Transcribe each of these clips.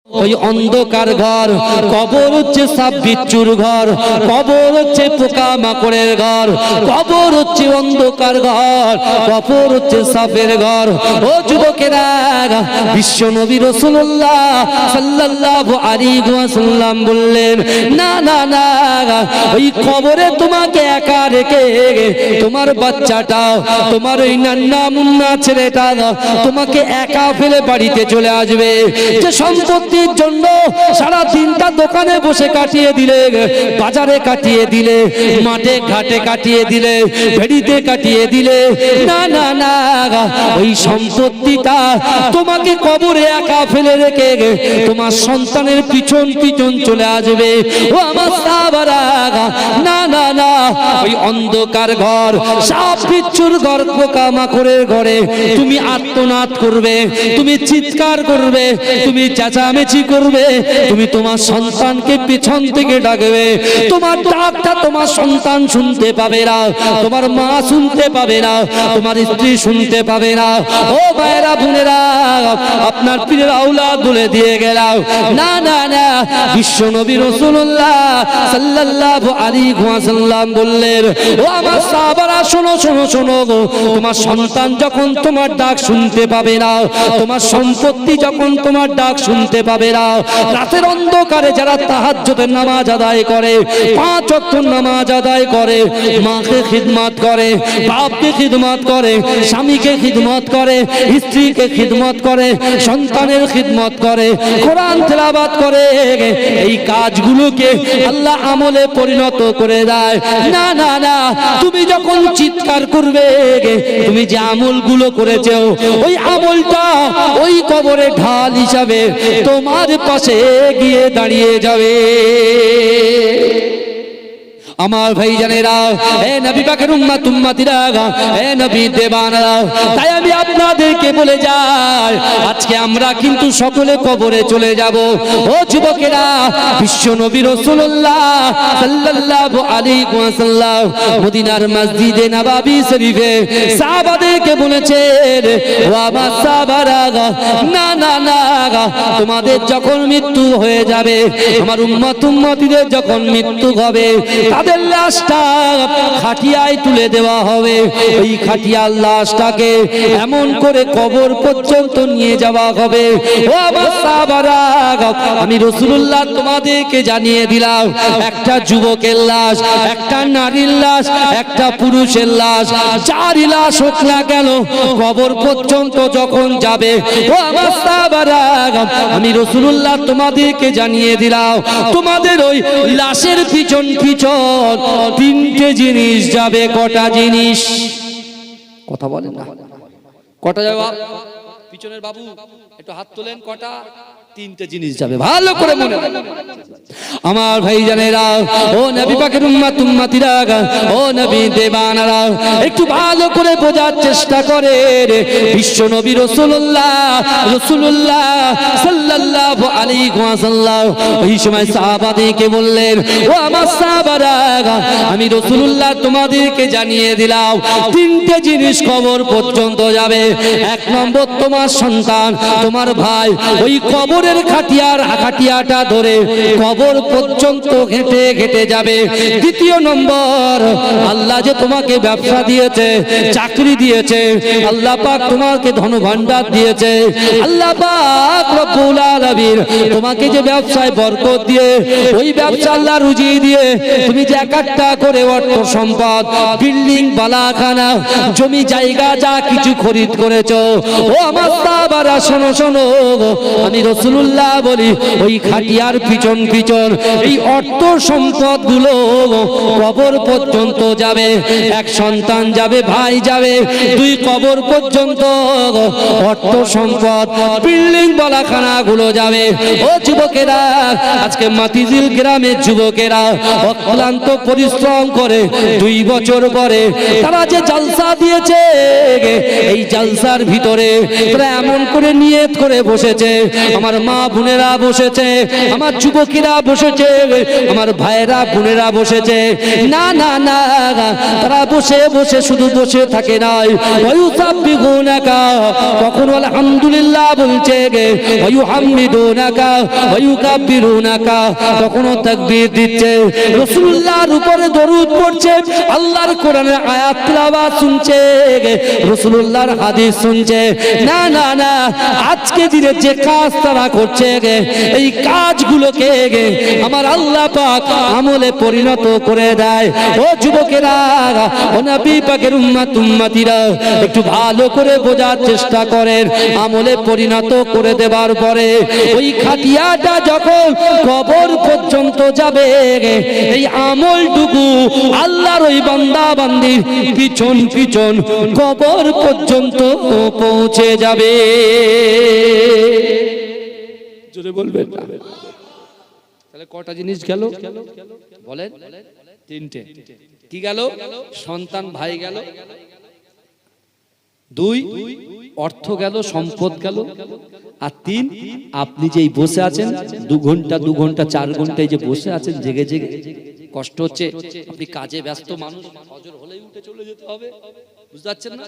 ওই অন্ধকার ঘর, কবর হচ্ছে সাপ বিচ্ছুর ঘর, কবর হচ্ছে পোকা মাকড়ের ঘর, কবর হচ্ছে অন্ধকার ঘর, কবর হচ্ছে সাপের ঘর। ও যুবকেরা, বিশ্ব নবী রাসূলুল্লাহ সাল্লাল্লাহু আলাইহি ওয়াসাল্লাম বললেন, না না না, ওই কবরে তোমাকে একা রেখে তোমার বাচ্চাটা, তোমার ওই নান্না মুন্না ছেলেটা তোমাকে একা ফেলে বাড়িতে চলে আসবে। যে সম্পত্তির জন্য সারা দিনটা দোকানে বসে কাটিয়ে দিলে, বাজারে কাটিয়ে দিলে, মাঠে ঘাটে কাটিয়ে দিলে, ভেড়িতে কাটিয়ে দিলে, না না না, ওই সম্পত্তিটা তোমাকে কবরে একা ফেলে রেখে তোমার সন্তানের পিছন পিছন চলে আসবে। ও আমার সাহাবারা, না না না, ওই অন্ধকার ঘর, সাপ বিচ্ছুর ঘর, পোকা মাকড়ের ঘরে তুমি আর্তনাদ করবে, তুমি চিৎকার করবে, তুমি চেঁচামেচি করবে, তুমি তোমার সন্তানকে পিছন থেকে ডাকবে। তোমার ডাকটা তোমার সন্তান শুনতে পাবে না, তোমার মা শুনতে পাবে না, তোমার স্ত্রী শুনতে পাবে না। ও ভাইরা বোনেরা, আপনার পীরের আওলাদ বলে দিয়ে গেলাম, না না না, বিশ্ব নবী রাসূলুল্লাহ সাল্লাল্লাহু আলাইহি ওয়াসাল্লাম বললেন, ও আমার সাহাবারা, শোনো শোনো শোনো, তোমার সন্তান যখন তোমার ডাক শুনতে পাবে না, তোমার সম্পত্তি যখন তোমার ডাক শুনতে পাবে না, রাতের অন্ধকারে যারা তাহাজ্জুদের নামাজ আদায় করে, 5 ওয়াক্ত নামাজ আদায় করে, মাকে খিদমত করে, বাপকে খিদমত করে, স্বামীকে খিদমত করে, স্ত্রীকে খিদমত করে, সন্তানের খিদমত করে, কোরআন তেলাওয়াত করে, এই কাজগুলোকে আল্লাহ আমলে পরিণত করে দেয়। না না না, তুমি যখন চিৎকার করবে, তুমি যে আমলগুলো করেছো, ওই আমলটা ওই কবরে ঢাল হিসাবে তোমার পাশে গিয়ে দাঁড়িয়ে যাবে। আমার ভাইজানেরা, এ নবী পাকের উম্মত উম্মতিরা, এ নবী দেবানরা, তাই আমি আপনাদেরকে বলে যাই, আজকে আমরা কিন্তু সকলে কবরে চলে যাব। ও যুবকেরা, বিশ্ব নবী রাসূলুল্লাহ সাল্লাল্লাহু আলাইহি ওয়াসাল্লাম মদিনার মসজিদে নববী শরীফে সাহাবাদেরকে বলেছেন, ও আমার সাহাবারা, না না না, তোমাদের যখন মৃত্যু হয়ে যাবে, আমার উম্মত উম্মতিদের যখন মৃত্যু হবে, তাদের লাশটা খাটিয়ায় তুলে দেওয়া হবে। ওই খাটিয়ার লাশটাকে এমন করে কবর পর্যন্ত নিয়ে যাওয়া হবে। ও আমার সাহাবারা, আমি রাসূলুল্লাহ তোমাদেরকে জানিয়ে দিলাম, একটা যুবকের লাশ, একটা নারীর লাশ, একটা পুরুষের লাশ, যারই লাশ হোক না কেন, কবর পর্যন্ত যখন যাবে, ও আমার সাহাবারা, আমি রাসূলুল্লাহ তোমাদেরকে জানিয়ে দিলাম, তোমাদের ওই লাশের পিছন পিছন 3টে জিনিস যাবে। কটা জিনিস? কথা বলেন না, কটা যাবে? পিছনের বাবু একটু হাত তোলেন, কটা? 3টে জিনিস যাবে, ভালো করে মনে রাখবেন আমার ভাইজানেরা। ও নবী পাকের উম্মত উম্মতিরা, ও নবী দেবানারা, একটু ভালো করে বোঝার চেষ্টা করে। বিশ্ব নবী রাসূলুল্লাহ সাল্লাল্লাহু আলাইহি ওয়াসাল্লাম ওই সময় সাহাবাদেরকে বললেন, ও আমার সাহাবারা, আমি রাসূলুল্লাহ তোমাদেরকে জানিয়ে দিলাম, 3টে জিনিস কবর পর্যন্ত যাবে। 1 নম্বর, তোমার সন্তান, তোমার ভাই ওই কবরের খাটিয়াটা ধরে কবর পর্যন্ত হেঁটে হেঁটে যাবে। 2 নম্বর, আল্লাহ যে তোমাকে ব্যবসা দিয়েছে, চাকরি দিয়েছে, আল্লাহ পাক তোমাকে ধন ভান্ডার দিয়েছে, আল্লাহ পাক রব্বুল আলামিন তোমাকে যে ব্যবসায় বরকত দিয়ে, ওই ব্যবসা আল্লাহ রুজি দিয়ে তুমি যে একটা করে অর্থ সম্পদ, বিল্ডিং, বালাখানা, জমি জায়গা যা কিছু খরিদ করেছো, ও আমার সাহাবারা, শোনো শোনো, আমি রাসূলুল্লাহ বলি, ওই খাটিয়ার পিছন পিছন এই অর্থ সম্পদ গুলো কবর পর্যন্ত যাবে। 1 সন্তান যাবে, ভাই যাবে, 2 কবর পর্যন্ত অর্থ সম্পদ, বিল্ডিং, বালাখানা গুলো যাবে। ও যুবকেরা, আজকে মাতিঝিল গ্রামের যুবকেরা অক্লান্ত পরিশ্রম করে 2 বছর পরে তারা যে জলসা দিয়েছে, এই জলসার ভিতরে তারা এমন করে নিয়ত করে বসেছে, আমার মা বোনেরা বসেছে, আমার যুবকেরা বসেছে, আমার ভাইয়েরা বোনেরা বসেছে। না না না, তারা বসে বসে শুধু বসে থাকে নাই, ওয়ায়ুসাব্বিহুনাকা, কখনো আলহামদুলিল্লাহ বলছে, ওয়ায়ুহাম্মিদুনাকা ওয়ায়ুকাব্বিরুনাকা, কখনো তাকবীর দিচ্ছে, রাসূলুল্লাহর উপরে দরুদ পড়ছে, আল্লাহর কোরআনের আয়াত তিলাওয়াত শুনছে, রাসূলুল্লাহর হাদিস শুনছে। না না না, আজকে দিনে যে কাজ তারা করছে, এই কাজগুলোকে আমার আল্লাহ পাক আমলে পরিণত করে দেয়। ও যুবকেরা, ও নবী পাকের উম্মত উম্মতিরা, একটু ভালো করে বোঝার চেষ্টা করেন। আমলে পরিণত করে দেবার পরে ওই খাটিয়াটা যখন কবর পর্যন্ত যাবে, এই আমলটুকু আল্লাহর ওই বান্দা বান্দির পিছন পিছন কবর পর্যন্ত পৌঁছে যাবে। জোরে বলবেন না? তাহলে কটা জিনিস গেল বলেন? তিনটে। কি গেল? সন্তান ভাই গেল, দুই অর্থ গেল, সম্পদ গেল, আর তিন আপনি যেই বসে আছেন 2 ঘন্টা 2 ঘন্টা 4 ঘন্টায় যে বসে আছেন জেগে জেগে, কষ্ট হচ্ছে, আপনি কাজে ব্যস্ত মানুষ, ফজর হলেই উঠে চলে যেতে হবে, বুঝতে পারছেন না?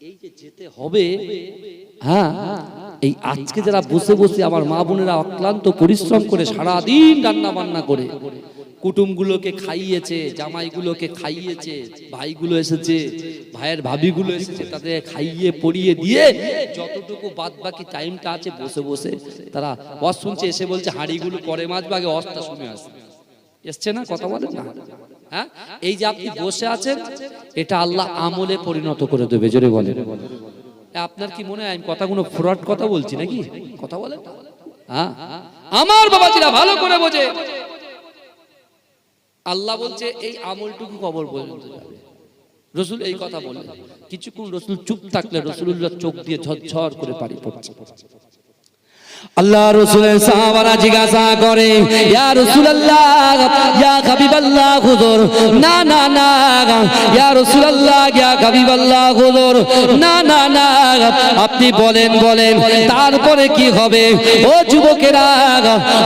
এই যে যেতে হবে, হ্যাঁ, এই আজকে যারা বসে বসে আমার মা বোনেরা অক্লান্ত পরিশ্রম করে সারাদিন রান্না বান্না করে কুটুমগুলোকে খাইয়েছে, জামাইগুলোকে খাইয়েছে, ভাইগুলো এসেছে, ভাইয়ের ভাবিগুলো এসেছে, তাদের খাইয়ে পরিয়ে দিয়ে যতটুকু বাদ বাকি টাইমটা আছে বসে বসে তারা ওয়াজ শুনছে, এসে বলছে হাঁড়িগুলো পরে মাজবে, আগে ওয়াজটা শুনে আসে। এসছে না? কথা বলেন না? হ্যাঁ, এই যে আপনি বসে আছেন, এটা আল্লাহ আমলে পরিণত করে দেবে। জোরে বলেন। আপনার কি মনে হয় আমি কথাগুলো ফ্রড কথা বলছি নাকি? কথা বলেন। হ্যাঁ, আমার বাবাজিরা ভালো করে বোঝে, আল্লাহ বলছে এই আমলটুকু কবর পর্যন্ত যাবে। রাসূল এই কথা বললেন, কিছুক্ষণ রাসূল চুপ থাকলে রাসূলুল্লাহ চোখ দিয়ে ঝরঝর করে পানি পড়ছে। আল্লাহ রাসূলের সাহাবারা জিজ্ঞাসা করে, ইয়া রাসূলুল্লাহ, ইয়া হাবিবাল্লাহ হুজুর, না না না, ইয়া রাসূলুল্লাহ, ইয়া হাবিবাল্লাহ হুজুর, না না না, আপনি বলেন বলেন তারপরে কি হবে? ও যুবকেরা,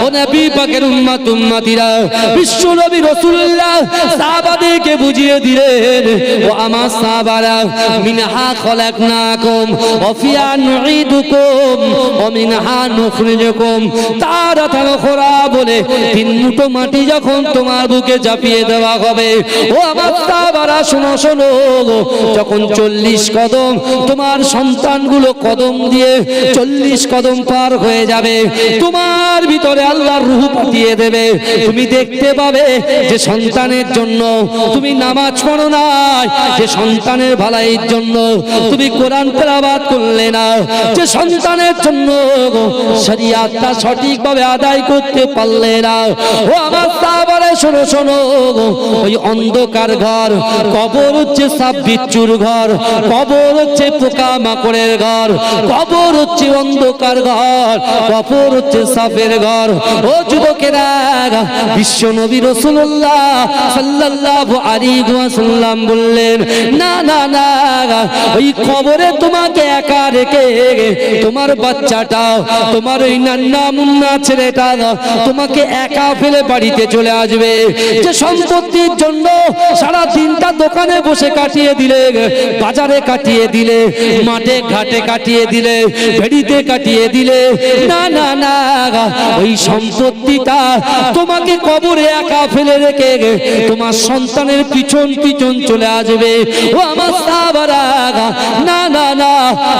ও নবী পাকের উম্মত উম্মতিরা, বিশ্ব নবী রাসূলুল্লাহ সাহাবাদেরকে বুঝিয়ে দিলেন, ও আমার সাহাবারা, মিনহা খলাকনাকুম ওয়া ফিহা নুঈদুকুম ওয়া মিনহা নুখরিজুকুম তারাতান উখরা, বলে 3 মুঠো মাটি যখন তোমার বুকে চাপিয়ে দেওয়া হবে, ও আমার সাহাবারা শোনো শোনো, যখন 40 কদম তোমার সন্তানগুলো কদম দিয়ে 40 কদম পার হয়ে যাবে, তোমার ভিতরে আল্লাহর রূহ পাঠিয়ে দেবে। তুমি দেখতে পাবে যে সন্তানের জন্য তুমি নামাজ পড়ো না, যে সন্তানের ভালাইয়ের জন্য তুমি কোরআন তেলাওয়াত করলে না, যে সন্তানের জন্য শরিয়াতটা সঠিকভাবে আদায় করতে পারলে না, ও আমার সাহাবারা শোনো শোনো, ওই অন্ধকার ঘর কবর হচ্ছে সাপ বিচ্ছুর ঘর, কবর হচ্ছে পোকা মাকড়ের ঘর, কবর হচ্ছে অন্ধকার ঘর, কবর হচ্ছে সাপের ঘর। ও যুবকেরা, বিশ্ব নবী রাসূলুল্লাহ সাল্লাল্লাহু আলাইহি ওয়াসাল্লাম বললেন, না না না, ওই কবরে তোমাকে একা রেখে তোমার বাচ্চাটা, তোমার ওই নান্না মুন্না ছেলেটা তোমাকে একা ফেলে বাড়িতে চলে আসবে। যে সম্পত্তির জন্য সারা দিনটা দোকানে বসে কাটিয়ে দিলে, বাজারে কাটিয়ে দিলে, মাঠে ঘাটে কাটিয়ে দিলে, ভেড়িতে কাটিয়ে দিলে, না না না, ওই সম্পত্তিটা তোমাকে কবরে একা ফেলে রেখে তোমার সন্তানের পিছন পিছন চলে আসবে। ও আমার সাহাবারা, না না না,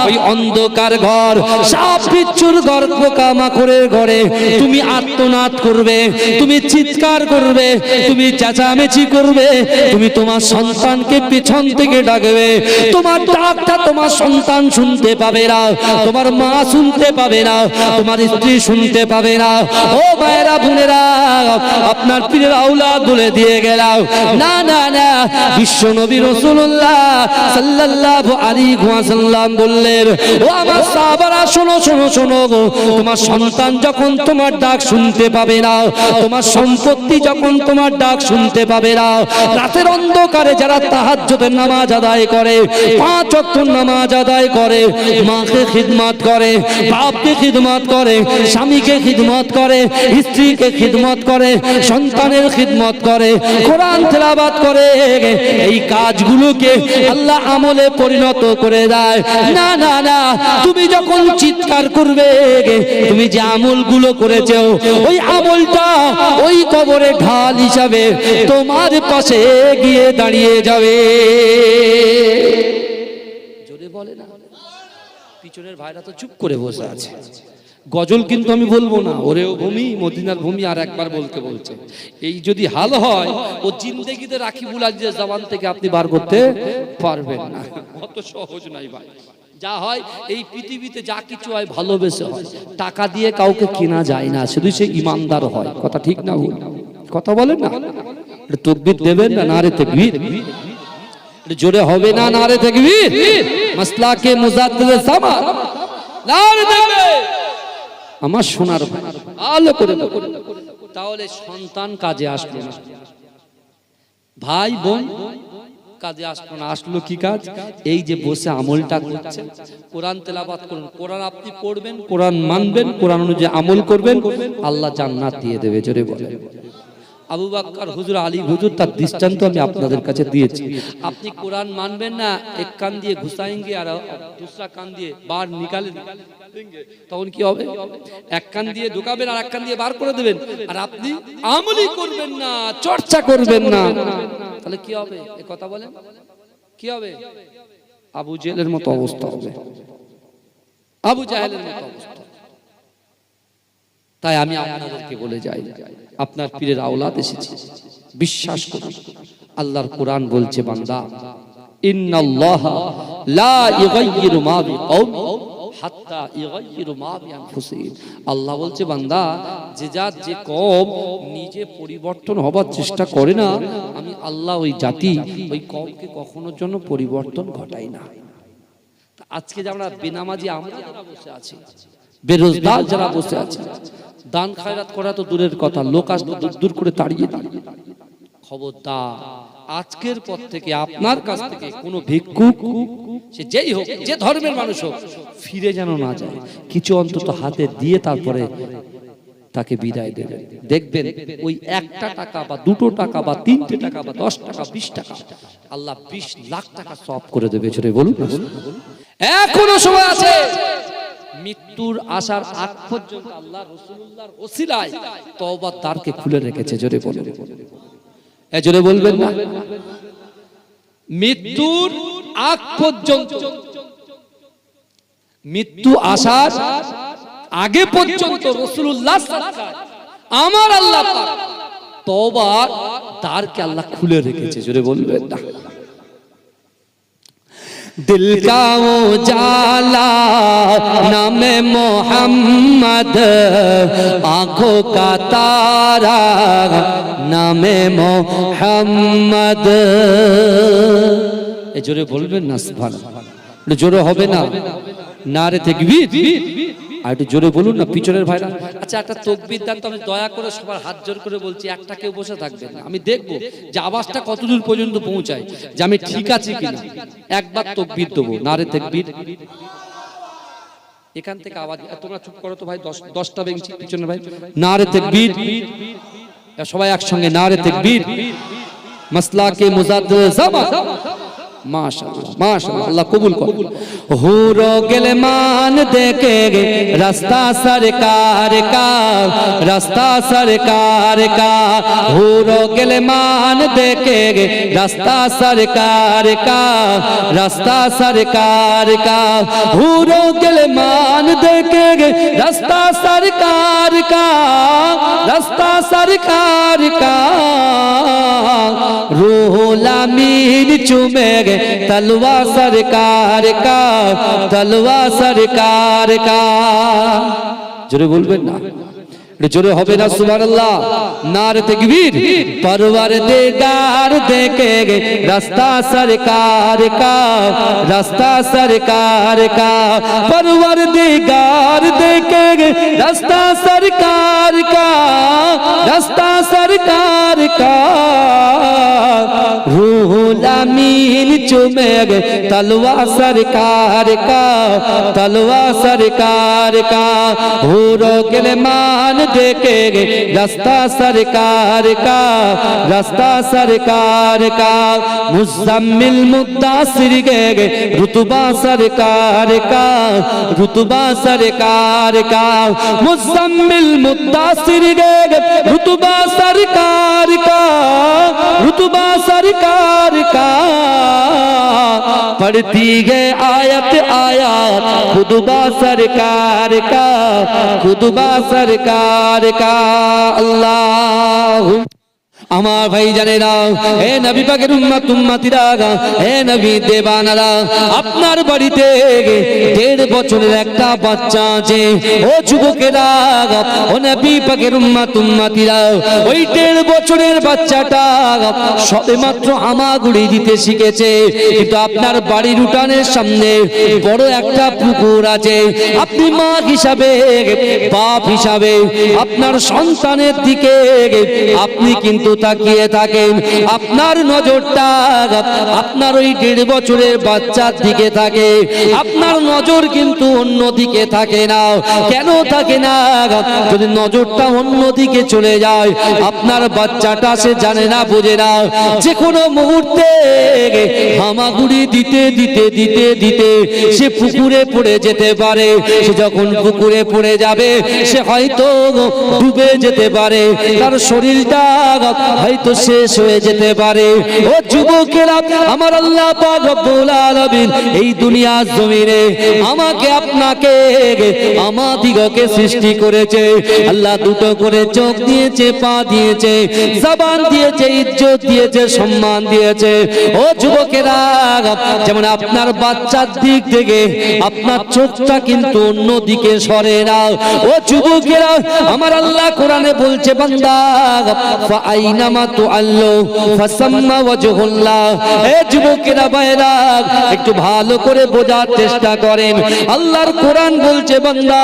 ওই অন্ধকার ঘর, সাপ বিচ্ছুর ঘর, পোকা মাকড়ের ঘরে তুমি আর্তনাদ করবে, তুমি চিৎকার করবে, তুমি চেঁচামেচি করবে, তুমি তোমার সন্তানকে পিছন থেকে ডাকবে, তোমার ডাকটা তোমার সন্তান শুনতে পাবে না, তোমার মা শুনতে পাবে না, তোমার স্ত্রী শুনতে পাবে না। ও মায়েরা বোনেরা, আপনার পীরের আওলাদ বলে দিয়ে গেলাম, না না না, বিশ্ব নবী রাসূলুল্লাহ সাল্লাল্লাহু আলাইহি ওয়াসাল্লাম বললেন, ও আমার সাহাবারা শোনো শোনো শোনো, তোমার সন্তান যখন তোমার ডাক শুনতে পাবে না, তোমার সম্পত্তি যখন তোমার ডাক শুনতে পাবে না, রাতের অন্ধকারে যারা তাহাজ্জুদের নামাজ আদায় করে, 5 ওয়াক্ত নামাজ আদায় করে, মাকে খিদমত করে, বাপকে খিদমত করে, স্বামীকে খিদমত করে, স্ত্রীকে খিদমত করে, সন্তানের খিদমত করে, কোরআন তেলাওয়াত করে, এই কাজগুলোকে আল্লাহ আমলে পরিণত করে দেয়। না না না, তুমি যখন চিৎকার করবে, তুমি যে আমলগুলো করেছো ওই আমলটা ওই কবরে ঢাল হিসাবে তোমার পাশে গিয়ে দাঁড়িয়ে যাবে। জোরে বলে না, পিছনের ভাইরা তো চুপ করে বসে আছে। গজল কিন্তু আমি বলবো না, ওরেও ভূমি মদিনার ভূমি আর একবার বলতে বলছে। এই যদি হাল হয়, ও জিন্দেগিতে রাকিবুল আজিজের জবান থেকে আপনি বার করতে পারবেন না। অত সহজ নাই ভাই। যা হয় এই পৃথিবীতে, যা কিছু হয় ভালোবেসে হয়, টাকা দিয়ে কাউকে কেনা যায় না, শুধু সে ইমানদার হয়। কথা ঠিক না ভুল? কথা বলেন না। তাকবীর দেবেন না? নারে তাকবীর। জোরে হবে না নারে তাকবীর? মাসলাকে মুজাদ্দিদ সামাদ নারে তাকবীর। আমার সোনার ভালো করে, তাহলে সন্তান কাজে আসলো না, ভাই বোন কাজে আসলো না। আসলো কি কাজ? এই যে বসে আমলটা করছেন, কোরআন তেলাওয়াত করুন, কোরআন আপনি পড়বেন, কোরআন মানবেন, কোরআন অনুযায়ী আমল করবেন, আল্লাহ জান্নাত দিয়ে দেবে। জোরে বলেন। আবু বকর হুজুর, আলী হুজুর, তার দৃষ্টান্ত আমি আপনাদের কাছে দিয়েছি। আপনি কোরআন মানবেন না, এক কান দিয়ে ঘুষাएंगे আর दूसरा কান দিয়ে বার নিকালে দেंगे, তখন কি হবে? এক কান দিয়ে ঢোকাবেন আর এক কান দিয়ে বার করে দেবেন, আর আপনি আমলই করবেন না, চর্চা করবেন না, তাহলে কি হবে? এই কথা বলেন, কি হবে? আবু জেহেলের মতো অবস্থা হবে, আবু জাহেলের মতো অবস্থা। তাই আমি আপনাদেরকে বলে যাই, আপনার পীরের আওলাদ এসেছে, বিশ্বাস করুন। আল্লাহর কোরআন বলছে, বান্দা ইন্নাল্লাহা লা ইউগাইয়িরু মা বিকওম হাত্তা ইউগাইয়িরু মা বিআনফুসিহিম। আল্লাহ বলছে, বান্দা, যে জাত যে কওম নিজে পরিবর্তন হবার চেষ্টা করে না, আমি আল্লাহ ওই জাতি ওই কওমকে কখনোর জন্য পরিবর্তন ঘটাই না। আজকে যে আমরা বেনামাজি আমরা যারা বসে আছি, বেরোজগার যারা বসে আছে, দান খায়রাত করা তো দূরের কথা, লোক আসবে দূর দূর করে তাড়িয়ে দিই। খবরদার, আজকের পর থেকে আপনার কাছ থেকে কোনো ভিক্ষুক, সে যেই হোক, যে ধর্মের মানুষ হোক, ফিরে যেন না যায়। কিছু অন্তত হাতে দিয়ে তারপরে তাকে বিদায় দেবেন। দেখবেন ওই 1টা টাকা বা 2টো টাকা বা 3টে টাকা বা 10 টাকা 20 টাকা আল্লাহ 20 লাখ টাকা সওয়াব করে দেবে। জোরে বলুন। এখনো সময় আছে। মৃত্যুর আসার আগ পর্যন্ত আল্লাহ রাসূলুল্লাহর ওসিলায় তওবার দ্বারকে খুলে রেখেছে। জোরে বলুন। জোরে বলবেন না? মৃত্যুর আগ পর্যন্ত, মৃত্যু আসার আগে পর্যন্ত রাসূলুল্লাহ আমার আল্লাহ পাক তওবার দ্বারকে আল্লাহ খুলে রেখেছে। জোরে বলবেন না? दिल का उजाला नामे मोहम्मद, आंखों का तारा नामे मोहम्मद। ए जोरे बोलবেন না সুবহানাল্লাহ? জোরে হবে না? নারে তাকবীর। আর একটু জোরে বলুন না পিছনের ভাইরা। আচ্ছা, একটা তাকবীর দেন তো। আমি দয়া করে সবার হাত জোর করে বলছি, একটা কেউ বসে থাকবেন না। আমি দেখবো যে আওয়াজটা কতদূর পর্যন্ত পৌঁছায়, যে আমি ঠিক আছি কিনা। একবার তাকবীর দেবো, নারে তাকবীর। এখান থেকে আওয়াজ, তোমরা চুপ করো তো ভাই, 10টা বেঞ্চি পিছনের ভাই। নারে তাকবীর। সবাই একসঙ্গে নারে তাকবীর। মাসলাকে মুজাদ্দিদ জামান। माशाअल्लाह माशाअल्लाह, अल्लाह कबूल कर। हूरो गिलमान देखे रास्ता सरकार का, रास्ता सरकार का। हूरो गिलमान देखे रास्ता सरकार का, रास्ता सरकार का। हूरो गिलमान देखे रास्ता सरकार का, रास्ता सरकार का। रूहुल अमीन चूमे तलवा सरकार का, तलवा सरकार का। जोरे बोलবেন না? জোরে হবে না সুবহানাল্লাহ, নারে তাকবীর। परवरदिगार देखेंगे रास्ता सरकार का, रास्ता सरकार का, परवरदिगार देखेंगे रास्ता सरकार का, रास्ता सरकार का। रूहुल अमीन चूमेंगे तलवा सरकार का, तलवा सरकार का। हूरों के मान देखेंगे रास्ता सरकार का, रास्ता सरकार का। मुज़म्मिल मुद्दासिर गए रुतबा सरकार का, रुतबा सरकार का। मुज़म्मिल मुद्दासिर गए रुतबा सरकार का, रुतबा सरकार का। पढ़ती है आयत आयत खुतबा सरकार का, खुतबा सरकार का। अल्लाह আমার ভাই জানেরা, হে নবী পাকের উম্মত উম্মতিরা, হে নবী দেবানারা, আপনার বাড়িতে 1.5 বছরের একটা বাচ্চা আছে। ও যুবকেরা, ও নবী পাকের উম্মত উম্মতিরা, ওই 1.5 বছরের বাচ্চাটা সবেমাত্র হামাগুড়ি দিতে শিখেছে। কিন্তু আপনার বাড়ির উঠানের সামনে বড় একটা পুকুর আছে। আপনি মা হিসাবে, বাপ হিসাবে আপনার সন্তানের দিকে আপনি কিন্তু তাকিয়ে থাকেন। আপনার নজরটা আপনার ওই 1.5 বছরের বাচ্চার দিকে থাকে, আপনার নজর কিন্তু অন্য দিকে থাকে না। কেন থাকে না? যদি নজরটা অন্য দিকে চলে যায়, আপনার বাচ্চাটা সে জানে না, বোঝে না, যে কোনো মুহূর্তে হামাগুড়ি দিতে দিতে দিতে দিতে সে পুকুরে পড়ে যেতে পারে। সে যখন পুকুরে পড়ে যাবে, সে হয়তো ডুবে যেতে পারে, তার শরীরটা হয়তো শেষ হয়ে যেতে পারে। ও যুবকেরা, আমার আল্লাহ পাক রব্বুল আলামিন এই দুনিয়ার জমিনে আমাকে আপনাকে আমাদিগকে সৃষ্টি করেছে। আল্লাহ দুটো করে চোখ দিয়েছে, পা দিয়েছে, জবান দিয়েছে, ইজ্জত দিয়েছে, সম্মান দিয়েছে। ও যুবকেরা, যেমন আপনার বাচ্চার দিক থেকে আপনার চোখটা কিন্তু অন্য দিকে সরে না। ও যুবকেরা, আমার আল্লাহ কোরআনে বলছে, বান্দা ফাআইনামা তুআল্লু ফাসাম্মা ওয়াজহুল্লাহ। এ যুবকেরা ভাইরা, একটু ভালো করে বোঝার চেষ্টা করেন। আল্লাহর কোরআন বলছে, বান্দা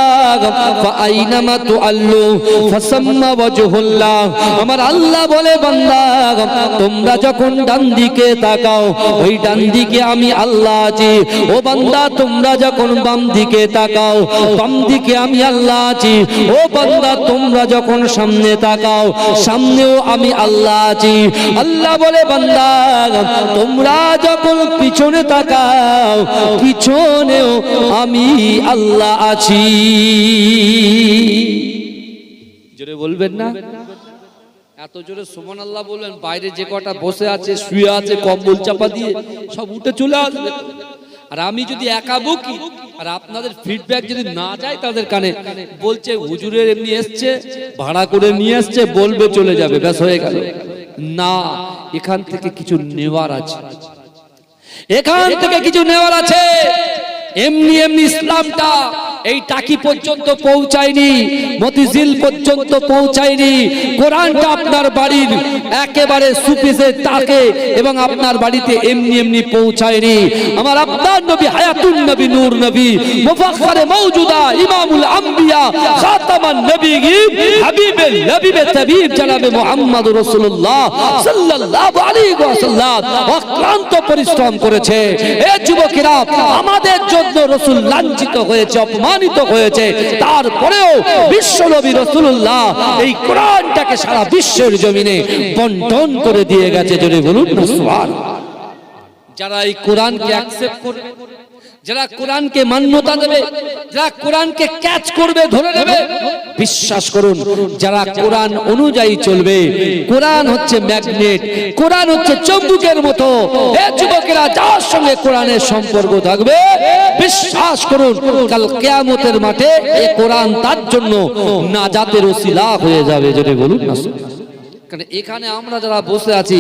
ফাআইনামা তুআল্লু ফাসাম্মা ওয়াজহুল্লাহ। আমার আল্লাহ বলে, বান্দা তোমরা যখন ডান দিকে তাকাও, ওই ডান দিকে আমি আল্লাহ আছি। ও বান্দা, তোমরা যখন বাম দিকে তাকাও, বাম দিকে আমি আল্লাহ আছি। ও বান্দা, তোমরা যখন সামনে তাকাও, সামনেও আমি আল্লাহ আছি। আল্লাহ বলে, বান্দা তোমরা যখন পিছনে তাকাও, পিছনেও আমি আল্লাহ আছি। জোরে বলবেন না? এত জোরে সুবহানাল্লাহ বলবেন, বাইরে যে কটা বসে আছে, শুয়ে আছে কম্বল চাপা দিয়ে, সব উঠে চলে আসবে। আর আমি যদি একা বকি আর আপনাদের ফিডব্যাক যদি না যায় তাদের কানে, বলছে হুজুরের এমনি এসছে, ভাড়া করে নিয়ে আসছে, বলবে চলে যাবে, ব্যাস হয়ে গেল। না, এখান থেকে কিছু নেওয়ার আছে, এখান থেকে কিছু নেওয়ার আছে। এমনি এমনি ইসলামটা এই টাকি পর্যন্ত পৌঁছায়নি, মতিঝিল পর্যন্ত পৌঁছায়নি। কোরআনটা আপনার বাড়ির একেবারে সুপিসে তাকে এবং আপনার বাড়িতে এমনি এমনি পৌঁছায়নি। আমার আপনার নবী হায়াতুন নবী, নূর নবী, মুফাখখারে মওজুদা, ইমামুল আম্বিয়া, খাতামান নবিয়্যিন, হাবিবুল নবী তাবিব জনাবে মুহাম্মদুর রাসূলুল্লাহ সাল্লাল্লাহু আলাইহি ওয়াসাল্লাম অক্লান্ত পরিশ্রম করেছে। এ যুবকেরা, আমাদের জন্য রাসূল লাঞ্ছিত হয়েছে, অপমানিত হয়েছে, তারপরেও বিশ্ব নবী রাসূলুল্লাহ এই কোরআনটাকে সারা বিশ্বের জমিনে বন্টন করে দিয়ে গেছে। জোরে বলুন না সুবহানাল্লাহ। যারা এই কোরআনকে অ্যাকসেপ্ট করবে, যারা কোরআনকে মান্যতা দেবে, যারা কোরআনকে ক্যাচ করবে, ধরে নেবে, বিশ্বাস করুন, যারা কোরআন অনুযায়ী চলবে, কোরআন হচ্ছে ম্যাগনেট, কোরআন হচ্ছে চুম্বকের মতো। এই যুবকেরা, যার সঙ্গে কোরআনের সম্পর্ক থাকবে, বিশ্বাস করুন, কাল কিয়ামতের মাঠে এই কোরআন তার জন্য নাজাতের ওসিলা হয়ে যাবে। যদি বলুন না, কারণ এখানে আমরা যারা বসে আছি,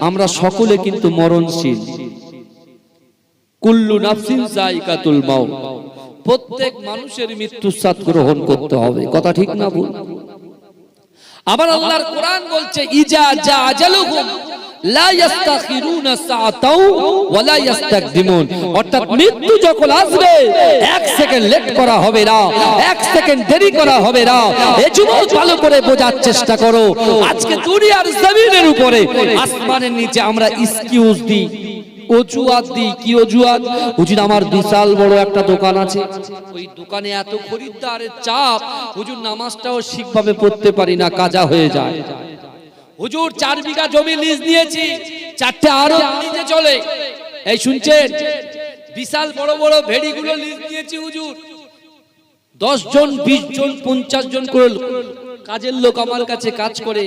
আমরা সকলে কিন্তু মরণশীল। কুল্লু নাফসিন যায়িকাতুল মাউত, প্রত্যেক মানুষের মৃত্যুর স্বাদ গ্রহণ করতে হবে। কথা ঠিক না ভুল? আবার আল্লাহর কোরআন বলছে ইজা জা আজালুহুম লা ইস্তাখিরুনা সাআতাও ওয়া লা ইস্তাকদিমুন, অর্থাৎ মৃত্যু যখন আসবে এক সেকেন্ড লেট করা হবে না, এক সেকেন্ড দেরি করা হবে না। এই যুবক ভালো করে বোঝার চেষ্টা করো, আজকে দুনিয়ার জমিনের উপরে আসমানের নিচে আমরা এক্সকিউজ দিই, অজুহাত দিই। কি অজুহাত? হুজুর আমার বিশাল বড় একটা দোকান আছে, ওই দোকানে এত খরিদ্দারের চাপ, হুজুর নামাজটাও ঠিকভাবে পড়তে পারি না, কাজা হয়ে যায়। হুজুর 4 বিঘা জমি লিজ নিয়েছি, 4টে আরো লিজে চলে। এই শুনছেন, বিশাল বড় বড় ভেড়িগুলো লিজ নিয়েছি হুজুর, 10 জন 20 জন 50 জন করে কাজের লোক আমার কাছে কাজ করে,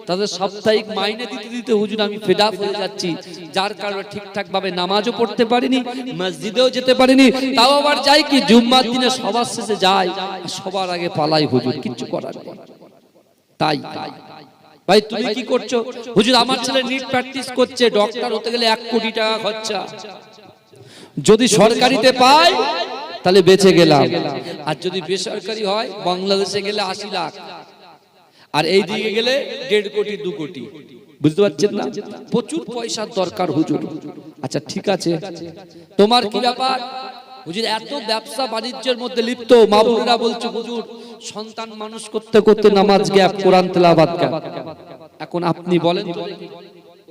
তাদের সাপ্তাহিক মাইনে দিতে দিতে হুজুর আমি ফেড আপ হয়ে যাচ্ছি, যার কারণে ঠিকঠাক ভাবে নামাজও পড়তে পারিনি, মসজিদেও যেতে পারিনি। তাও আবার যাই কি জুম্মার দিনে সবার শেষে যাই, সবার আগে পালাই হুজুর, কিচ্ছু করার নেই। তাই ভাই তুমি কি করছো? হুজুর আমার ছেলে নিট প্র্যাকটিস করছে, ডক্টর হতে গেলে 1 কোটি টাকা খরচা, যদি সরকারিতে পাই তাহলে বেঁচে গেলাম, আর যদি বেসরকারি হয় বাংলাদেশে গেলে 80 লাখ, আর এই দিকে গেলে 1.5 কোটি 2 কোটি। বুঝতে পারছেন না? প্রচুর পয়সার দরকার হুজুর। আচ্ছা ঠিক আছে, তোমার কি ব্যাপার? হুজুর এত ব্যবসা বাণিজ্যের মধ্যে লিপ্ত, মা বোনেরা বলছে হুজুর সন্তান মানুষ করতে করতে নামাজ গ্যাপ, কোরআন তেলাওয়াত গ্যাপ। এখন আপনি বলেন তো,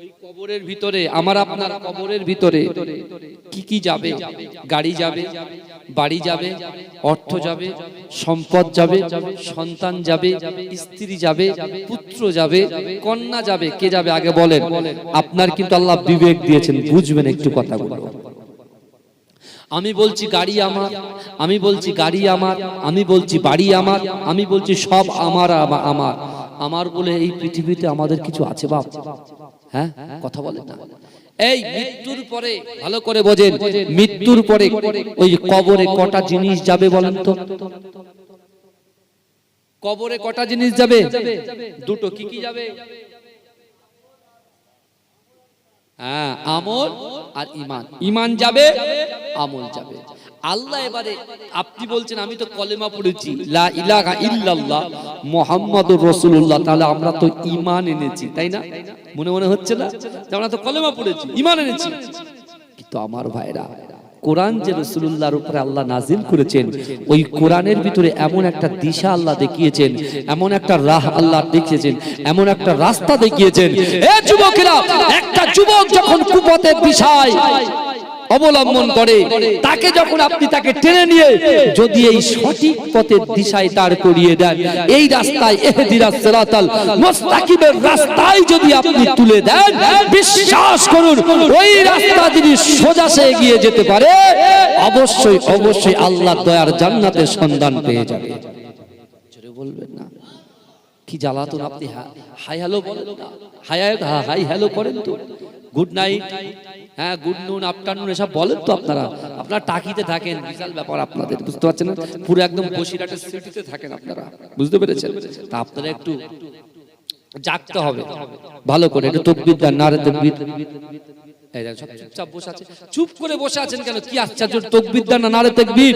ওই কবরের ভিতরে, আমার আপনার কবরের ভিতরে কি কি যাবে? গাড়ি যাবে, বাড়ি যাবে, অর্থ যাবে, সম্পদ যাবে, সন্তান যাবে, স্ত্রী যাবে, পুত্র যাবে, কন্যা যাবে। কে যাবে আগে বলেন? আপনার কিন্তু আল্লাহ বিবেক দিয়েছেন, বুঝবেন একটু কথাগুলো। আমি বলছি গাড়ি আমার, আমি বলছি গাড়ি আমার, আমি বলছি বাড়ি আমার, আমি বলছি সব আমার আমার আমার বলে এই পৃথিবীতে আমাদের কিছু আছে বাপ? হ্যাঁ, কথা বলেন না। এই মৃত্যুর পরে ভালো করে বোঝেন, মৃত্যুর পরে ওই কবরে কটা জিনিস যাবে বলেন তো? কবরে কটা জিনিস যাবে? দুটো। কি কি যাবে? হ্যাঁ, আমল আর ঈমান। ঈমান যাবে, আমল যাবে। আল্লাহ এবারে আপনি বলছেন আমি তো কলেমা পড়েছি লা ইলাহা ইল্লাল্লাহ মুহাম্মাদুর রাসূলুল্লাহ, তাহলে আমরা তো ঈমান এনেছি, তাই না? মনে মনে হচ্ছে না যে আমরা তো কলেমা পড়েছি, ঈমান এনেছি। কিন্তু আমার ভাইরা, কোরআন যে রাসূলুল্লাহর উপরে আল্লাহ নাজিল করেছেন, ওই কোরআনের ভিতরে এমন একটা দিশা আল্লাহ দেখিয়েছেন, এমন একটা রাহ আল্লাহ দেখিয়েছেন, এমন একটা রাস্তা দেখিয়েছেন। এ যুবকেরা, একটা যুবক যখন কুপথের দিশায় অবলম্বন করে, তাকে যখন আপনি তাকে টেনে নিয়ে যদি এই সঠিক পথের দিশায় দাঁড় করিয়ে দেন, এই রাস্তায় ইহদিনাস সিরাতাল মুস্তাকিমের রাস্তায় যদি আপনি তুলে দেন, বিশ্বাস করুন ওই রাস্তা যদি সোজা সে এগিয়ে যেতে পারে, অবশ্যই অবশ্যই আল্লাহর দয়ার জান্নাতের সন্ধান পেয়ে যাবে। জোরে বলবেন না? কি জ্বালাতন! আপনি হাই হ্যালো বলেন না, হাই হ্যালো করেন তো, গুড নাইট, হ্যাঁ গুড নুন, আফটারনুন এসব বলেন তো আপনারা। আপনারা টাকিতে থাকেন, বিশাল ব্যাপার আপনাদের, বুঝতে পারছেন না? পুরো একদম বসিরহাটের সিটিতে থাকেন আপনারা, বুঝতে পেরেছেন? তা আপনারা একটু জাগতে হবে ভালো করে, একটু তাকবীর দেন, নারে তাকবীর। এই দেখেন সব চুপচাপ বসে আছে, চুপ করে বসে আছেন কেন? কি আশ্চর্য! তাকবীর দেন না, নারে তাকবীর।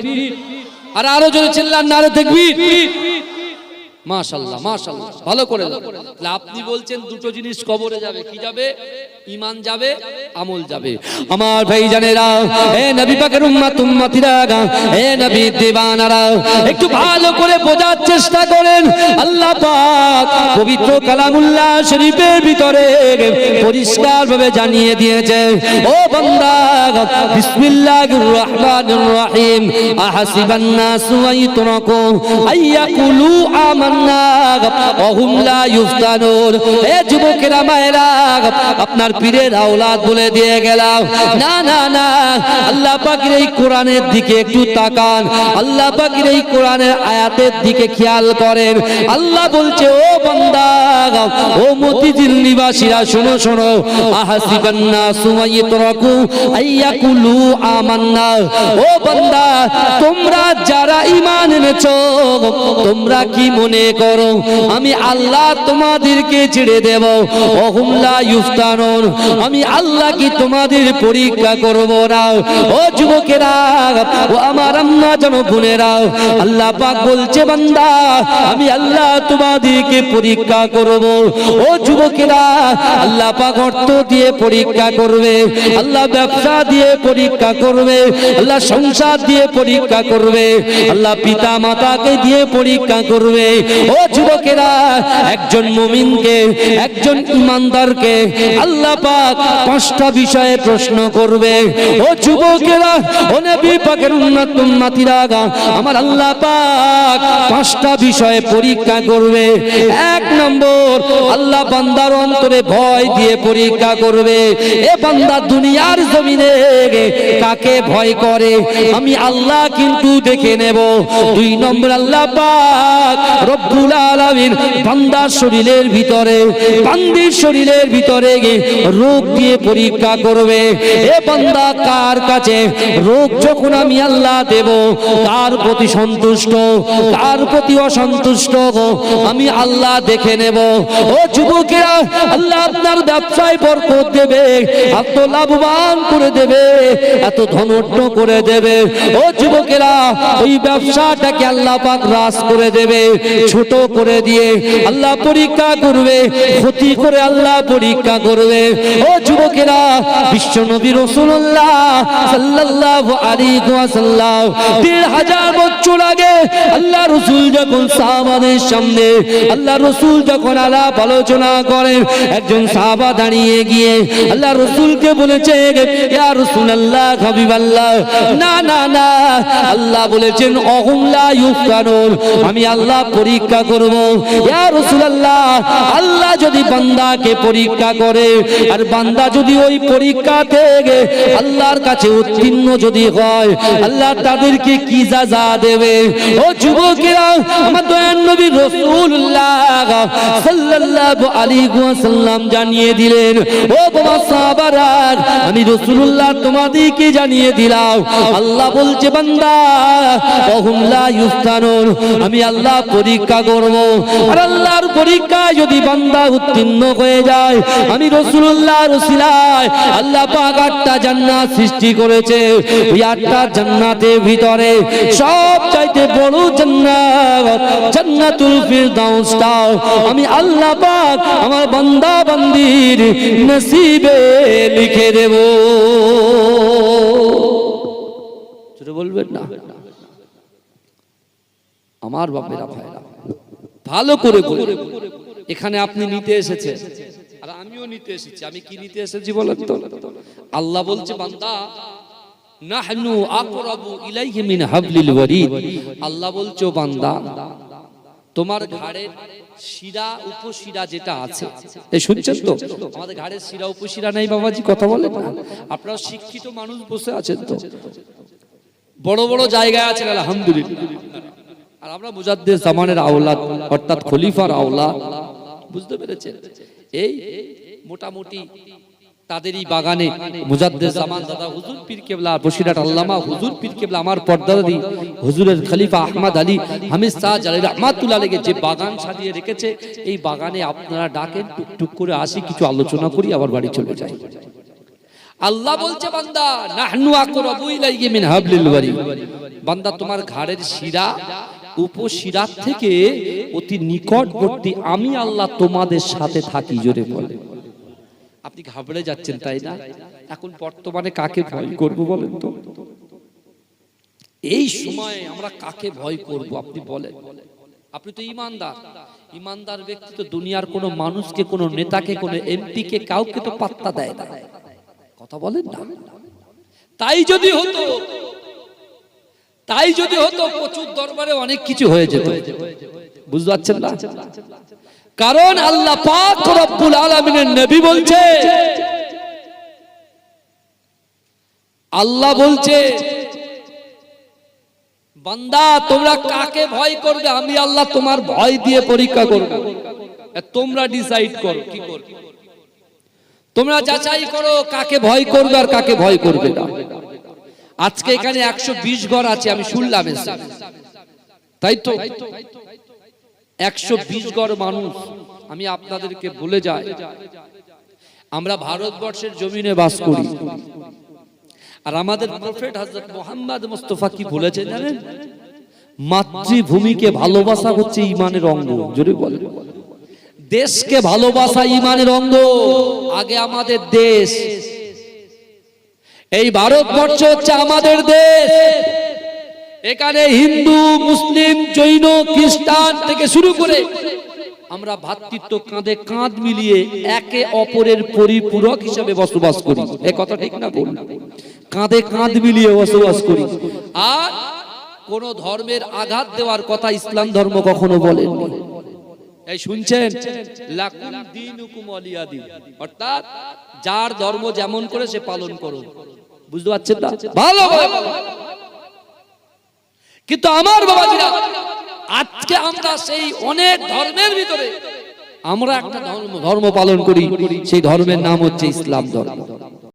আর আরো জোরে চিল্লান, নারে তাকবীর। মাশাআল্লাহ মাশাআল্লাহ, ভালো করে। তাহলে আপনি বলছেন দুটো জিনিস কবরে যাবে, কি যাবে? ঈমান যাবে, আমল যাবে। আমার ভাইজানেরা, হে নবী পাকের উম্মত উম্মতিরা, হে নবী দিওয়ানারা, একটু ভালো করে বোঝার চেষ্টা করেন। আল্লাহ পাক পবিত্র কালামুল্লাহ শরীফের ভিতরে পরিষ্কার ভাবে জানিয়ে দিয়েছে, ও বান্দা, বিসমিল্লাহির রহমানির রহিম, আহাসিবান নাসু আইতরাকু আইয়াকুলু আমান্না ওয়া হুম লা ইফতানুন। হে যুবকেরা, মায়েরা, আপনার পীরের আওলাদ বলে দিয়ে গেলাম, না না না, আল্লাহ পাকের এই কোরআনের দিকে একটু তাকান, আল্লাহ পাকের এই কোরআনের আয়াতের দিকে খেয়াল করেন। আল্লাহ বলছে, ও বান্দা, ও মতিঝিল নিবাসীরা, শোনো শোনো, আহাসিবান নাসু আইতরাকু আইয়াকুলু আমান্না। ও বান্দা, তোমরা যারা ঈমান এনেছো, তোমরা কি মনে মনে করো আমি আল্লাহ তোমাদেরকে ছেড়ে দেব ওহুম লা ইফতানুন আমি আল্লাহ কি তোমাদের পরীক্ষা করব না ও যুবকেরা ও আমার আম্মা জান বোনেরা আল্লাহ পাক বলছে বান্দা আমি আল্লাহ তোমাদেরকে পরীক্ষা করব ও যুবকেরা আল্লাহ পাক অর্থ দিয়ে পরীক্ষা করবে আল্লাহ ব্যবসা দিয়ে পরীক্ষা করবে আল্লাহ সংসার দিয়ে পরীক্ষা করবে আল্লাহ পিতা মাতাকে দিয়ে পরীক্ষা করবে ও যুবকেরা একজন মুমিনকে একজন ঈমানদারকে আল্লাহ পাক পাঁচটা বিষয়ে প্রশ্ন করবে ও যুবকেরা ও নবী পাকের উম্মতিরা আমার আল্লাহ পাক পাঁচটা বিষয়ে পরীক্ষা করবে এক নম্বর আল্লাহ বান্দার অন্তরে ভয় দিয়ে পরীক্ষা করবে এ বান্দা দুনিয়ার জমিনে কাকে ভয় করে আমি আল্লাহ কিন্তু দেখে নেব দুই নম্বর আল্লাহ পাক রব্বুল আলামিন বান্দার শরীরের ভিতরে বান্দির শরীরের ভিতরে রোগ দিয়ে পরীক্ষা করবে এ বান্দা কার কাছে রোগ যখন আমি আল্লাহ দেব কার প্রতি সন্তুষ্ট কার প্রতি অসন্তুষ্ট আমি আল্লাহ দেখে নেব ও যুবকেরা আল্লাহ আপনার ব্যবসায় বরকত দেবে এত লাভবান করে দেবে এত ধনট্য করে দেবে ও যুবকেরা ওই ব্যবসাটাকে আল্লাহ পাক হ্রাস করে দেবে ছোট করে দিয়ে আল্লাহ পরীক্ষা করবে ক্ষতি করে আল্লাহ পরীক্ষা করবে ও যুবকেরা বিশ্বনবী রাসূলুল্লাহ সাল্লাল্লাহু আলাইহি ওয়াসাল্লাম ১৫০০ বছর আগে আল্লাহ রাসূল যখন সাহাবাদের সামনে আল্লাহ রাসূল যখন আলাপ আলোচনা করেন একজন সাহাবা দাঁড়িয়ে গিয়ে আল্লাহ রাসূলকে বলেছে ইয়া রাসূলুল্লাহ হাবিবাল্লাহ না না না আল্লাহ বলেছেন ওহুম লা ইফতানুন আমি আল্লাহ পরীক্ষা করব ইয়া রাসূলুল্লাহ আল্লাহ যদি বান্দাকে পরীক্ষা করে আর বান্দা যদি ওই পরীক্ষা থেকে আল্লাহর কাছে উত্তীর্ণ যদি হয় আল্লাহ তাদেরকে কি সাজা দেবে ও যুবকেরা আমার দয়ার নবী রাসূলুল্লাহ সাল্লাল্লাহু আলাইহি ওয়াসাল্লাম জানিয়ে দিলেন ও বাবা সাহাবারা আমি রাসূলুল্লাহ তোমাদেরকে জানিয়ে দিলাম আল্লাহ বলছে বান্দা ওহুম লা ইফতানুন আমি আল্লাহ পরীক্ষা করব আর আল্লাহর পরীক্ষায় যদি বান্দা উত্তীর্ণ হয়ে যায় আমি রাসূলুল্লাহর ওসিলায় আল্লাহ পাক ৮টা জান্নাত সৃষ্টি করেছে ওই ৮টা জান্নাতের ভিতরে সবচাইতে বড় জান্নাত জান্নাতুল ফিরদাউসটা আমি আল্লাহ পাক আমার বান্দা বান্দির নসিবে লিখে দেব ছোট বলবেন না আমার বাপেরা ভাইরা ভালো করে বলুন এখানে আপনি নিতে এসেছেন আর আমিও নিতে এসেছি আমি কি নিতে এসেছি বলেন তো আল্লাহ বলছে বান্দা নাহনু আকরাবু ইলাইহি মিন হাবলিল ওয়ারিদ আল্লাহ বলছো বান্দা তোমার ঘাড়ের শিরা উপশিরা যেটা আছে এই শুনছেন তো আমাদের ঘাড়ের শিরা উপশিরা নাই বাবাজি কথা বলেন না আপনারা শিক্ষিত মানুষ বসে আছেন তো বড় বড় জায়গায় আছেন আলহামদুলিল্লাহ আর আমরা মুজাদ্দিদ জামানের আওলাদ অর্থাৎ খলিফার আওলাদ বুঝতে পেরেছেন এই মোটামুটি তাদেরই বাগানে মুজাদ্দিদ জামান দাদা হুজুর পীর কেবলা বসিরহাট আল্লামা হুজুর পীর কেবলা আমার পর্দাদি হুজুরের খলিফা আহমদ আলী হামিদ শাহ জালালি রাহমাতুল্লাহ আলাইহি যে বাগান সাজিয়ে রেখেছে এই বাগানে আপনারা ডাকেন টুকটুক করে আসি কিছু আলোচনা করি আবার বাড়ি চলে যাই আল্লাহ বলছে বান্দা নাহনু আকরাবু ইলাইহি মিন হাবলিল ওয়ারিদ বান্দা তোমার ঘাড়ের শিরা উপশিরা থেকে অতি নিকটবর্তী আমি আল্লাহ তোমাদের সাথে থাকি জোরে বলে আপনি ঘাবড়ে যাচ্ছেন তাই না এখন বর্তমানে কাকে ভয় করব বলেন তো এই সময়ে আমরা কাকে ভয় করব আপনি বলেন আপনি তো ঈমানদার ঈমানদার ব্যক্তি তো দুনিয়ার কোনো মানুষকে কোনো নেতাকে কোনো এমপি কে কাউকে তো পাত্তা দেয় না কথা বলেন না তাই যদি হতো প্রচুর দরবারে অনেক কিছু হয়ে যেত বুঝতে পারছেন না কারণ আল্লাহ পাক রব্বুল আলামিনের নবী বলছে আল্লাহ বলছে বান্দা তোমরা কাকে ভয় করবে আমি আল্লাহ তোমার ভয় দিয়ে পরীক্ষা করব তোমরা ডিসাইড করো কি করবে তোমরা যাচাই করো কাকে ভয় করবে আর কাকে ভয় করবে না আজকে এখানে ১২০ ঘর আছে আমি শুনলাম তাই তো 120 গড় মানুষ। আমি আপনাদেরকে বলে যাই, আমরা ভারতবর্ষের জমিনে বাস করি, আর আমাদের প্রফেট হযরত মুহাম্মদ মুস্তাফা কি বলেছেন জানেন? মাতৃভূমিকে ভালোবাসা হচ্ছে ঈমানের অঙ্গ। জোরে বলেন। দেশকে ভালোবাসা ঈমানের অঙ্গ। আগে আমাদের দেশ, এই ভারতবর্ষ হচ্ছে আমাদের দেশ। এখানে হিন্দু, মুসলিম, জৈন, খ্রিস্টান থেকে শুরু করে আমরা ভ্রাতৃত্ব কাঁধে কাঁধ মিলিয়ে একে অপরের পরিপূরক হিসেবে বসবাস করি। এই কথা ঠিক না বলুন? কাঁধে কাঁধ মিলিয়ে বসবাস করি। আর কোন ধর্মের আঘাত দেওয়ার কথা ইসলাম ধর্ম কখনো বলেনি। এই শুনছেন, লাকুম দীনুকুম ওয়ালিয়া দীন, অর্থাৎ যার ধর্ম যেমন করে সে পালন করো। বুঝতে পারছেন না? ভালো ভালো। কিন্তু আমার বাবাজিরা, আজকে আমরা সেই অনেক ধর্মের ভিতরে আমরা একটা ধর্ম পালন করি, সেই ধর্মের নাম হচ্ছে ইসলাম ধর্ম।